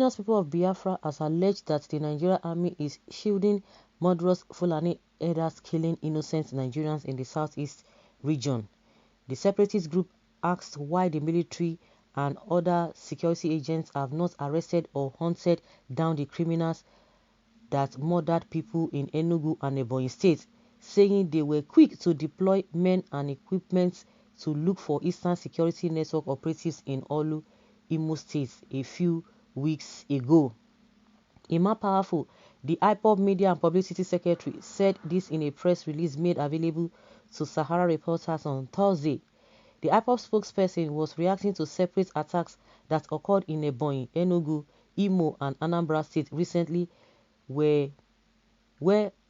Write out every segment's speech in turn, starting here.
indigenous people of Biafra has alleged that the Nigerian army is shielding murderous Fulani herders killing innocent Nigerians in the southeast region. The separatist group asked why the military and other security agents have not arrested or hunted down the criminals that murdered people in Enugu and Ebonyi states, saying they were quick to deploy men and equipment to look for Eastern Security Network operatives in Olu, Imo State a few weeks ago. Emma Powerful, the Ipob Media and Publicity Secretary, said this in a press release made available to Sahara reporters on Thursday. The Ipob spokesperson was reacting to separate attacks that occurred in Ebonyi, Enugu, Imo, and Anambra State recently, where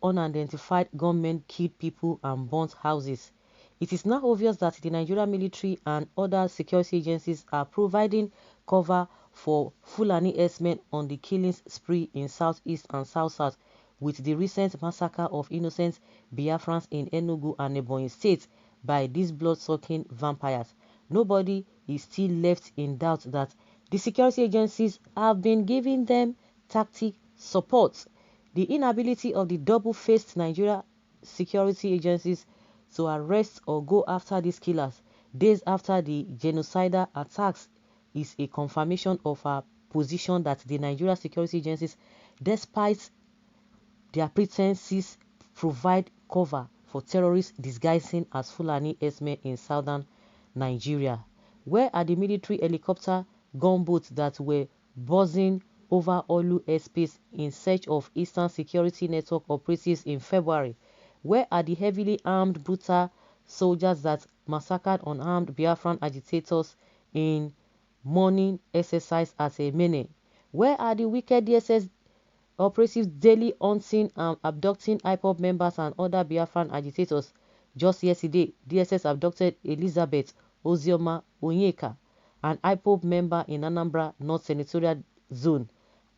unidentified gunmen killed people and burnt houses. It is now obvious that the Nigerian military and other security agencies are providing cover for Fulani herdsmen on the killings spree in southeast and south-south, with the recent massacre of innocent Biafrans in Enugu and Ebonyi states by these blood-sucking vampires. Nobody is still left in doubt that the security agencies have been giving them tactic support. The inability of the double-faced Nigeria security agencies to arrest or go after these killers days after the genocidal attacks is a confirmation of our position that the Nigeria security agencies, despite their pretenses, provide cover for terrorists disguising as Fulani herdsmen in southern Nigeria. Where are the military helicopter gunboats that were buzzing over Olu airspace in search of Eastern Security Network operatives in February? Where are the heavily armed brutal soldiers that massacred unarmed Biafran agitators in morning exercise at Emene? Where are the wicked DSS operatives daily hunting and abducting Ipob members and other Biafran agitators? Just yesterday, DSS abducted Elizabeth Ozioma Onyeka, an Ipob member in Anambra North Senatorial Zone.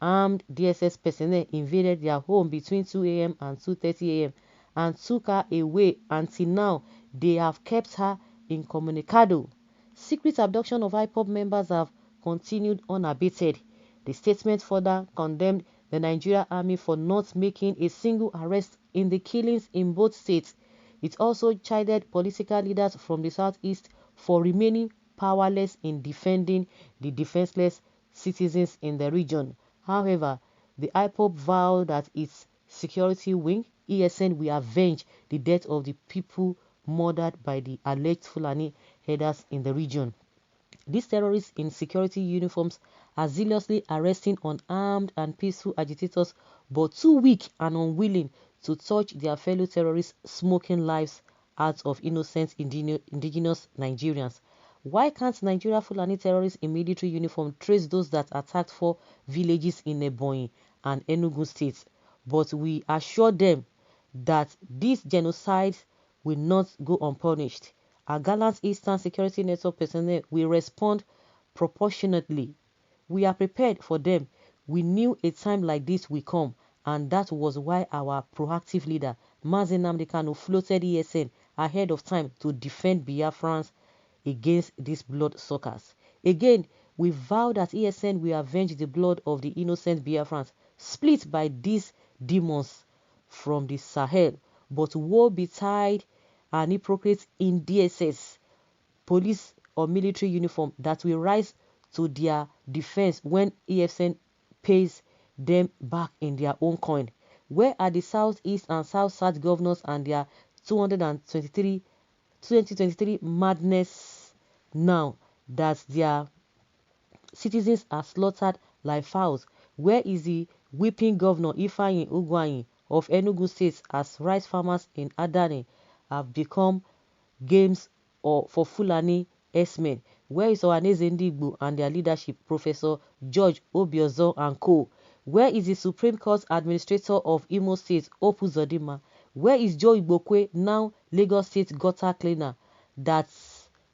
Armed DSS personnel invaded their home between 2 a.m. and 2:30 a.m. and took her away. Until now, they have kept her incommunicado. Secret abduction of Ipob members have continued unabated. The statement further condemned the Nigerian army for not making a single arrest in the killings in both states. It also chided political leaders from the southeast for remaining powerless in defending the defenseless citizens in the region. However, the Ipob vowed that its security wing, ESN, will avenge the death of the people murdered by the alleged Fulani herders in the region. These terrorists in security uniforms are zealously arresting unarmed and peaceful agitators, but too weak and unwilling to touch their fellow terrorists, smoking lives out of innocent indigenous Nigerians. Why can't Nigeria Fulani terrorists in military uniform trace those that attacked 4 villages in Ebonyi and Enugu states? But we assure them that these genocides will not go unpunished. Our gallant Eastern Security Network personnel will respond proportionately. We are prepared for them. We knew a time like this will come, and that was why our proactive leader, Mazi Nnamdi Kanu, floated ESN ahead of time to defend Biafrans against these bloodsuckers. Again, we vow that ESN will avenge the blood of the innocent Biafrans split by these demons from the Sahel. But woe betide an hypocrite in DSS, police or military uniform that will rise to their defense when ESN pays them back in their own coin. Where are the Southeast and South-South governors and their 2023 madness now that their citizens are slaughtered like fowls? Where is the weeping governor Ifeanyi Ugwuanyi of Enugu State as rice farmers in Adani have become games for Fulani herdsmen? Where is Ohanaeze Ndigbo and their leadership, Professor George Obiozor and co? Where is the Supreme Court Administrator of Imo State, Hope Uzodinma? Where is Joe Igbokwe, now Lagos State gutter cleaner, that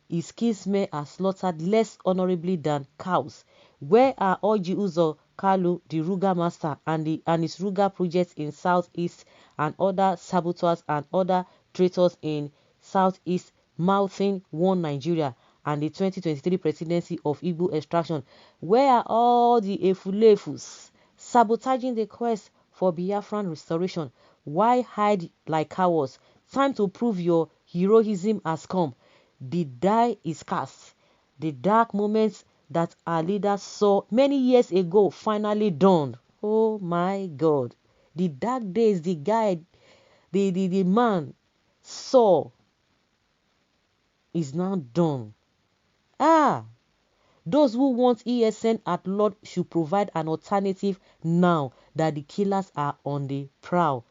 his kinsmen are slaughtered less honorably than cows? Where are Orji Uzo Kalu, the Ruga master, and his Ruga projects in Southeast, and other saboteurs and other traitors in Southeast mouthing one Nigeria and the 2023 presidency of Igbo extraction. Where are all the Efulefus sabotaging the quest for Biafran restoration? Why hide like cowards? Time to prove your heroism has come. The die is cast. The dark moments that our leaders saw many years ago finally dawned. Oh my God. The dark days the man saw is now done. Those who want ESN at Lord should provide an alternative now that the killers are on the prowl.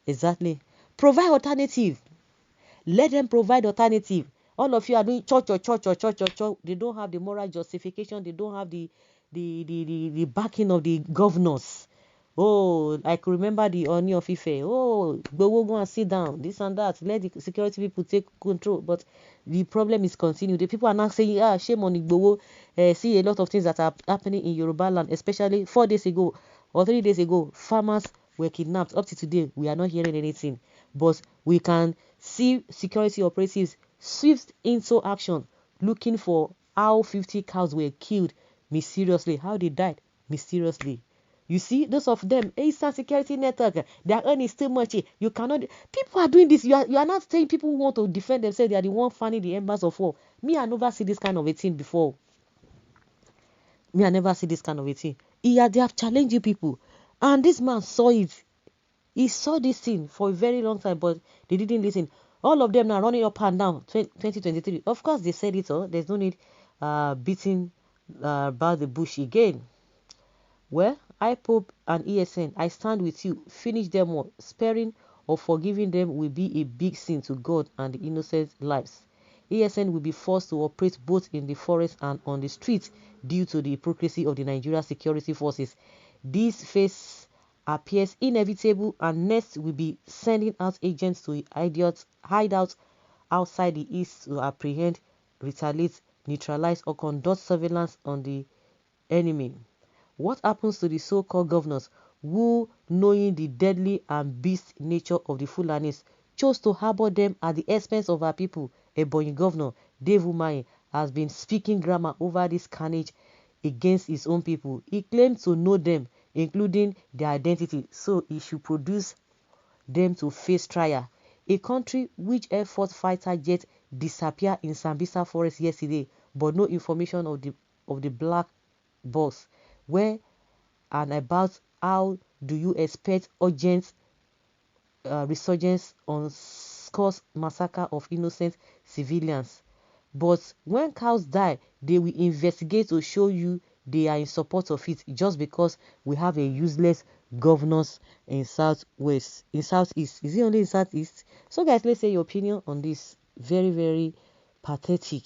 Exactly. Provide alternative. Let them provide alternative. All of you are doing church. They don't have the moral justification. They don't have the backing of the governors. Oh, I could remember the Oni of Ife. Oh, go and sit down. This and that. Let the security people take control. But the problem is continued. The people are now saying, shame on Igbowo. See a lot of things that are happening in Yoruba land, especially 4 days ago or 3 days ago. Farmers were kidnapped. Up to today, we are not hearing anything. But we can see security operatives swift into action, looking for how 50 cows were killed mysteriously. How they died mysteriously. You see, those of them, Eastern Security Network, their earnings still much. You cannot. People are doing this. You are not saying people who want to defend themselves. They are the one fanning the embers of war. Me, I never see this kind of a thing before. Me, I never see this kind of a thing. They have challenged you people, and this man saw it. He saw this thing for a very long time, but they didn't listen. All of them now running up and down. 2023. Of course, they said it all. There's no need beating about the bush again. Well, Ipob and ESN, I stand with you. Finish them all. Sparing or forgiving them will be a big sin to God and the innocent lives. ESN will be forced to operate both in the forest and on the streets due to the hypocrisy of the Nigeria security forces. This phase appears inevitable, and next will be sending out agents to hideouts outside the east to apprehend, retaliate, neutralize, or conduct surveillance on the enemy. What happens to the so-called governors who, knowing the deadly and beast nature of the Fulanis, chose to harbor them at the expense of our people? Ebonyi Governor V0WS has been speaking grammar over this carnage against his own people. He claimed to know them, including their identity, so he should produce them to face trial. A country which Air Force fighter jet disappeared in Sambisa forest yesterday, but no information of the black box. Where and about how do you expect urgent resurgence on scores massacre of innocent civilians? But when cows die, they will investigate to show you they are in support of it, just because we have a useless governors in Southwest, in Southeast. Is it only in Southeast? So guys, let's say your opinion on this. Very, very pathetic.